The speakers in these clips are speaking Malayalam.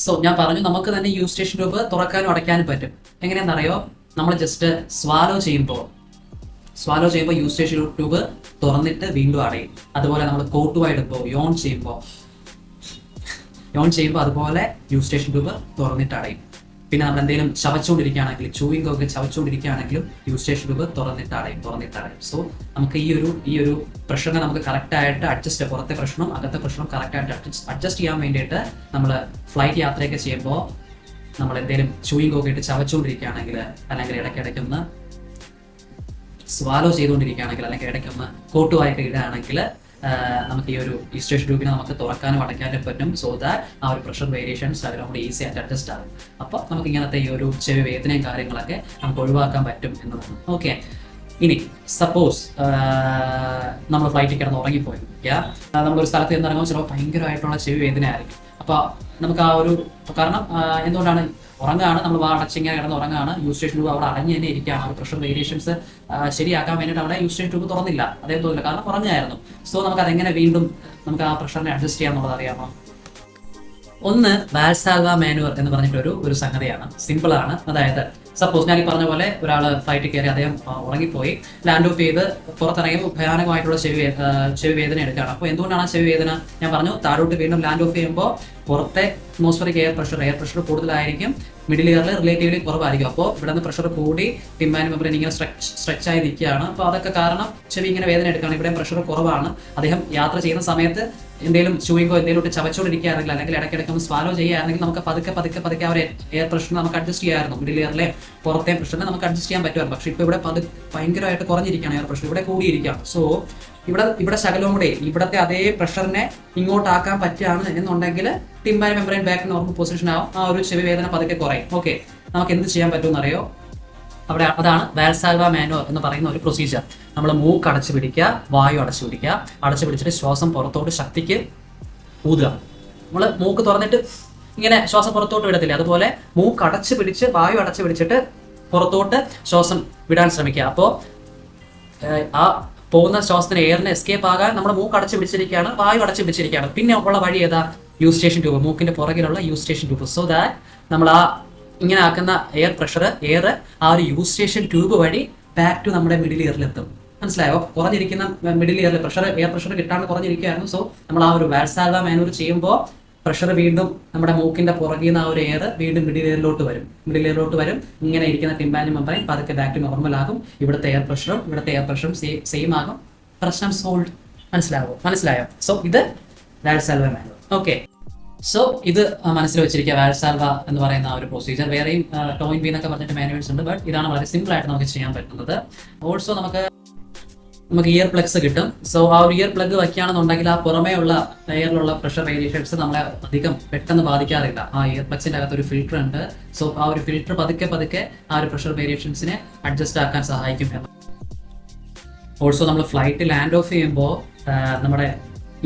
സോ ഞാൻ പറഞ്ഞു നമുക്ക് തന്നെ യൂസ്റ്റേഷൻ ട്യൂബ് തുറക്കാനും അടയ്ക്കാനും പറ്റും. എങ്ങനെയാണെന്നറിയോ? നമ്മൾ ജസ്റ്റ് സ്വാലോ ചെയ്യുമ്പോൾ യൂസ്റ്റേഷൻ ട്യൂബ് തുറന്നിട്ട് വീണ്ടും അടയും. അതുപോലെ നമ്മൾ കോട്ടുവായിടുമ്പോൾ യോൺ ചെയ്യുമ്പോൾ അതുപോലെ യൂസ്റ്റേഷൻ ട്യൂബ് തുറന്നിട്ട് അടയും. പിന്നെ നമ്മൾ എന്തെങ്കിലും ചവച്ചുകൊണ്ടിരിക്കുകയാണെങ്കിൽ, ചൂയിങ് ഒക്കെ ചവച്ചുകൊണ്ടിരിക്കുകയാണെങ്കിലും യൂസ്റ്റേഷൻ ട്യൂബ് തുറന്നിട്ട് അടയും. സോ നമുക്ക് ഈ ഒരു പ്രഷറിനെ നമുക്ക് കറക്റ്റായിട്ട് പുറത്തെ പ്രശ്നം അകത്തെ പ്രശ്നം കറക്റ്റായിട്ട് അഡ്ജസ്റ്റ് ചെയ്യാൻ വേണ്ടിയിട്ട് നമ്മൾ ഫ്ലൈറ്റ് യാത്രയൊക്കെ ചെയ്യുമ്പോൾ നമ്മൾ എന്തെങ്കിലും ചൂയിങ് ഒക്കെ ഇട്ട് ചവച്ചുകൊണ്ടിരിക്കുകയാണെങ്കിൽ, അല്ലെങ്കിൽ ഇടയ്ക്കിടയ്ക്കൊന്ന് സ്വാലോ ചെയ്തുകൊണ്ടിരിക്കുകയാണെങ്കിൽ, അല്ലെങ്കിൽ ഇടയ്ക്കൊന്ന് കോട്ടുവായൊക്കെ ഇടുകയാണെങ്കിൽ നമുക്ക് ഈ ഒരു യൂസ്റ്റേഷൻ ട്യൂബിനെ നമുക്ക് തുറക്കാനും അടയ്ക്കാനും പറ്റും. സോ ദാറ്റ് ആ ഒരു പ്രഷർ വേരിയേഷൻസ് അതിനോട് ഈസി ആയിട്ട് അഡ്ജസ്റ്റ് ആകും. അപ്പോൾ നമുക്ക് ഇങ്ങനത്തെ ഈ ഒരു ചെവി വേദനയും കാര്യങ്ങളൊക്കെ നമുക്ക് ഒഴിവാക്കാൻ പറ്റും എന്നതാണ്. ഓക്കെ, ഇനി സപ്പോസ് നമ്മൾ ഫ്ലൈറ്റിൽ കിടന്ന് ഉറങ്ങിപ്പോയി, നമ്മളൊരു സ്ഥലത്ത് ചെന്നിറങ്ങുമ്പോൾ ചിലപ്പോൾ ഭയങ്കരമായിട്ടുള്ള ചെവി വേദന ആയിരിക്കും. അപ്പോൾ നമുക്ക് ആ ഒരു കാരണം എന്തുകൊണ്ടാണ് ഉറങ്ങാണ്, നമ്മൾ അടച്ചിങ്ങനെ കിടന്ന് ഉറങ്ങാണ്, യൂസ്റ്റേഷൻ ട്യൂബ് അവിടെ അടഞ്ഞു തന്നെ ഇരിക്കുകയാണ്. ഒരു പ്രഷർ വേരിയേഷൻസ് ശരിയാക്കാൻ വേണ്ടിയിട്ട് അവിടെ യൂസ്റ്റേഷൻ ട്യൂബ് തുറന്നില്ല, അതേ തോന്നില്ല, കാരണം ഉറങ്ങായിരുന്നു. സോ നമുക്ക് അതെങ്ങനെ വീണ്ടും നമുക്ക് ആ പ്രഷറിനെ അഡ്ജസ്റ്റ് ചെയ്യാന്നുള്ളത് അറിയാമോ? ഒന്ന് വാൽസാൽവ മാനുവർ എന്ന് പറഞ്ഞിട്ടൊരു സംഗതിയാണ്. സിമ്പിൾ ആണ്. അതായത് സപ്പോസ് ഞാൻ ഈ പറഞ്ഞ പോലെ ഒരാൾ ഫ്ലൈറ്റിൽ കയറി അദ്ദേഹം ഉറങ്ങിപ്പോയി, ലാൻഡ് ഓഫ് ചെയ്ത് പുറത്തിറങ്ങിയപ്പോൾ ഭയാനകമായിട്ടുള്ള ചെവി വേദന എടുക്കുകയാണ്. അപ്പോൾ എന്തുകൊണ്ടാണ് ആ ചെവി വേദന? ഞാൻ പറഞ്ഞു, താഴോട്ട് വീണ്ടും ലാൻഡ് ഓഫ് ചെയ്യുമ്പോൾ പുറത്തെ അറ്റ്മോസ്ഫിയറിക് എയർ പ്രഷർ കൂടുതലായിരിക്കും, മിഡിൽ ഇയറിൽ റിലേറ്റീവ്ലി കുറവായിരിക്കും. അപ്പോൾ ഇവിടെ നിന്ന് പ്രഷർ കൂടി ടിമ്പാനി മെമ്പറിൻ ഇങ്ങനെ സ്ട്രെച്ച് ആയി നിൽക്കുകയാണ്. അപ്പോൾ അതൊക്കെ കാരണം ചെവി ഇങ്ങനെ വേദന എടുക്കുകയാണ്. ഇവിടെ പ്രഷർ കുറവാണ്. അദ്ദേഹം യാത്ര ചെയ്യുന്ന സമയത്ത് എന്തെങ്കിലും ചൂയിങ്ങോ എന്തെങ്കിലും ചവച്ചുകൊണ്ടിരിക്കുകയാണെങ്കിൽ, അല്ലെങ്കിൽ ഇടയ്ക്കിടയ്ക്ക് ഒന്ന് സ്വാലോ ചെയ്യുകയാണെങ്കിൽ നമുക്ക് പതുക്കെ ആ ഒരു എയർ പ്രഷറിനെ നമുക്ക് അഡ്ജസ്റ്റ് ചെയ്യാമായിരുന്നു. മിഡിൽ ഇയറിലെ പുറത്തെ പ്രഷറിനെ നമുക്ക് അഡ്ജസ്റ്റ് ചെയ്യാൻ പറ്റുമായിരുന്നു. പക്ഷേ ഇപ്പോൾ ഇവിടെ ഭയങ്കരമായിട്ട് കുറഞ്ഞിരിക്കുകയാണ് എയർ പ്രഷർ, ഇവിടെ കൂടിയിരിക്കുകയാണ്. സോ ഇവിടെ ശകലവും കൂടെ ഇവിടത്തെ അതേ പ്രഷറിനെ ഇങ്ങോട്ടാക്കാൻ പറ്റുകയാണ് എന്നുണ്ടെങ്കിൽ ടിമ്പാനി മെമ്പറൈൻ ബാക്ക് നോർമൽ പൊസിഷൻ ആവും, ആ ഒരു ചെവി വേദന പതുക്കെ കുറയും. ഓക്കെ, നമുക്ക് എന്ത് ചെയ്യാൻ പറ്റുമെന്ന് അറിയോ? അതാണ് വാൽസാൽവ മാനുവർ എന്ന് പറയുന്ന ഒരു പ്രൊസീജിയർ. നമ്മൾ മൂക്ക് അടച്ചു പിടിക്കുക, വായു അടച്ചു പിടിച്ചിട്ട് ശ്വാസം പുറത്തോട്ട് ശക്തിക്ക് ഊതുക. നമ്മൾ മൂക്ക് തുറന്നിട്ട് ഇങ്ങനെ ശ്വാസം പുറത്തോട്ട് വിടത്തില്ല, അതുപോലെ മൂക്ക് അടച്ചു പിടിച്ച് വായു അടച്ചു പിടിച്ചിട്ട് പുറത്തോട്ട് ശ്വാസം വിടാൻ ശ്രമിക്കുക. അപ്പോൾ ആ പോകുന്ന ശ്വാസത്തിന് എയറിന് എസ്കേപ്പ് ആകാൻ നമ്മുടെ മൂക്ക് അടച്ചു പിടിച്ചിരിക്കുകയാണ്, വായു അടച്ചു പിടിച്ചിരിക്കുകയാണ്. പിന്നെ ഉള്ള വഴി ഏതാ? യൂസ്റ്റേഷൻ ട്യൂബ്, മൂക്കിന്റെ പുറകിലുള്ള യൂസ്റ്റേഷൻ ട്യൂബ്. സോ ദാറ്റ് നമ്മൾ ഇങ്ങനെ ആക്കുന്ന എയർ ആ ഒരു യൂസ്റ്റേഷൻ ട്യൂബ് വഴി ബാക്ക് ടു നമ്മുടെ മിഡിൽ ഇയറിലെത്തും. മനസ്സിലായോ? കുറഞ്ഞിരിക്കുന്ന മിഡിൽ ഇയറിൽ എയർ പ്രഷർ കിട്ടാണ്ട് കുറഞ്ഞിരിക്കുകയായിരുന്നു. സോ നമ്മൾ ആ ഒരു വാൽസാൽവ മാനുവർ ചെയ്യുമ്പോൾ പ്രഷർ വീണ്ടും നമ്മുടെ മൂക്കിന്റെ പുറകിൽ നിന്ന് ആ ഒരു എയർ വീണ്ടും മിഡിൽ ഇയറിലോട്ട് വരും. ഇങ്ങനെ ഇരിക്കുന്ന ടിമ്പാനി മെമ്പറൈൻ പതുക്കെ ബാക്ക് ടു നോർമൽ ആകും. ഇവിടുത്തെ എയർ പ്രഷറും സെയിം ആകും. പ്രശ്നം സോൾവ്. മനസ്സിലായോ? സോ ഇത് വാൽസാൽവ മാനുവർ. ഓക്കെ, സോ ഇത് മനസ്സിൽ വെച്ചിരിക്കുക, വാൽസാൽവ എന്ന് പറയുന്ന ഒരു പ്രൊസീജിയർ. വേറെയും ടോയിൻ ബി എന്നൊക്കെ പറഞ്ഞിട്ട് മാനുവൽസ് ഉണ്ട്, ബട്ട് ഇതാണ് വളരെ സിമ്പിൾ ആയിട്ട് നമുക്ക് ചെയ്യാൻ പറ്റുന്നത്. ഓൾസോ നമുക്ക് ഇയർ പ്ലഗ്സ് കിട്ടും. സോ ആ ഒരു ഇയർ പ്ലഗ് വയ്ക്കുകയാണെന്നുണ്ടെങ്കിൽ ആ പുറമേ ഉള്ള എയറിലുള്ള പ്രഷർ വേരിയേഷൻസ് നമ്മളെ അധികം പെട്ടെന്ന് ബാധിക്കാറില്ല. ആ ഇയർ പ്ലഗ്സിന്റെ അകത്ത് ഒരു ഫിൽറ്റർ ഉണ്ട്. സോ ആ ഒരു ഫിൽറ്റർ പതുക്കെ ആ ഒരു പ്രഷർ വേരിയേഷൻസിനെ അഡ്ജസ്റ്റ് ആക്കാൻ സഹായിക്കും. ഓൾസോ നമ്മൾ ഫ്ലൈറ്റ് ലാൻഡ് ഓഫ് ചെയ്യുമ്പോൾ നമ്മുടെ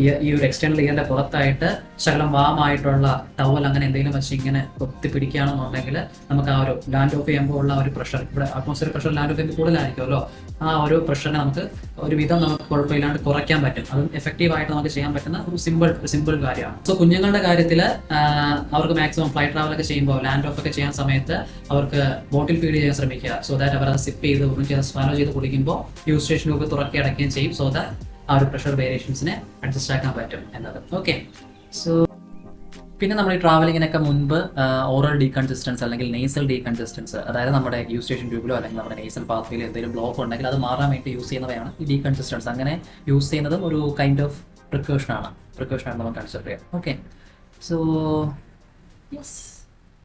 ഈ ഒരു എക്സ്റ്റേണൽ ഇയറിന്റെ പുറത്തായിട്ട് ശകലം വാമായിട്ടുള്ള ടവൽ അങ്ങനെ എന്തെങ്കിലും വെച്ച് ഇങ്ങനെ കൊത്തി പിടിക്കുകയാണെന്നുണ്ടെങ്കിൽ നമുക്ക് ആ ഒരു ലാൻഡ് ഓഫ് ചെയ്യുമ്പോൾ ഉള്ള ഒരു പ്രഷർ, ഇവിടെ അറ്റ്മോസ്ഫിയർ പ്രഷർ ലാൻഡ് ഓഫ് ചെയ്യുമ്പോൾ കൂടുതലായിരിക്കുമല്ലോ, ആ ഒരു പ്രഷറിനെ നമുക്ക് ഒരുവിധം നമുക്ക് കുഴപ്പമില്ലാണ്ട് കുറയ്ക്കാൻ പറ്റും. അതും എഫക്റ്റീവായിട്ട് നമുക്ക് ചെയ്യാൻ പറ്റുന്ന ഒരു സിമ്പിൾ കാര്യമാണ്. സോ കുഞ്ഞുങ്ങളുടെ കാര്യത്തിൽ അവർക്ക് മാക്സിമം ഫ്ലൈറ്റ് ട്രാവലൊക്കെ ചെയ്യുമ്പോൾ ലാൻഡ് ഓഫ് ഒക്കെ ചെയ്യാൻ സമയത്ത് അവർക്ക് ബോട്ടിൽ ഫീഡ് ചെയ്യാൻ ശ്രമിക്കുക. സോ ദാറ്റ് അവർ അത് സിപ്പ് ചെയ്ത് സ്വാലോ ചെയ്ത് കുടിക്കുമ്പോൾ യൂസ്റ്റേഷൻ ട്യൂബ് തുറക്കി അടയ്ക്കുകയും ചെയ്യും. സോ ദാറ്റ് ആ ഒരു പ്രഷർ വേരിയേഷൻസിനെ അഡ്ജസ്റ്റ് ആക്കാൻ പറ്റും എന്നത്. ഓക്കെ, സോ പിന്നെ നമ്മൾ ഈ ട്രാവലിങ്ങിനൊക്കെ മുൻപ് ഓറൽ ഡീകൺസിസ്റ്റൻസ് അല്ലെങ്കിൽ നെയ്സൽ ഡീകൺസിസ്റ്റൻസ്, അതായത് നമ്മുടെ യൂസ്റ്റേഷൻ ട്യൂബിലോ അല്ലെങ്കിൽ നമ്മുടെ നെയ്സൽ പാത്വേയിലോ എന്തെങ്കിലും ബ്ലോക്ക് ഉണ്ടെങ്കിൽ അത് മാറാൻ വേണ്ടി യൂസ് ചെയ്യുന്നവയാണ് ഈ ഡീകൺസിസ്റ്റൻസ്. അങ്ങനെ യൂസ് ചെയ്യുന്നതും ഒരു കൈൻഡ് ഓഫ് പ്രിക്കോഷനാണ് നമുക്ക് കൺസിഡർ ചെയ്യാം. Okay, so yes.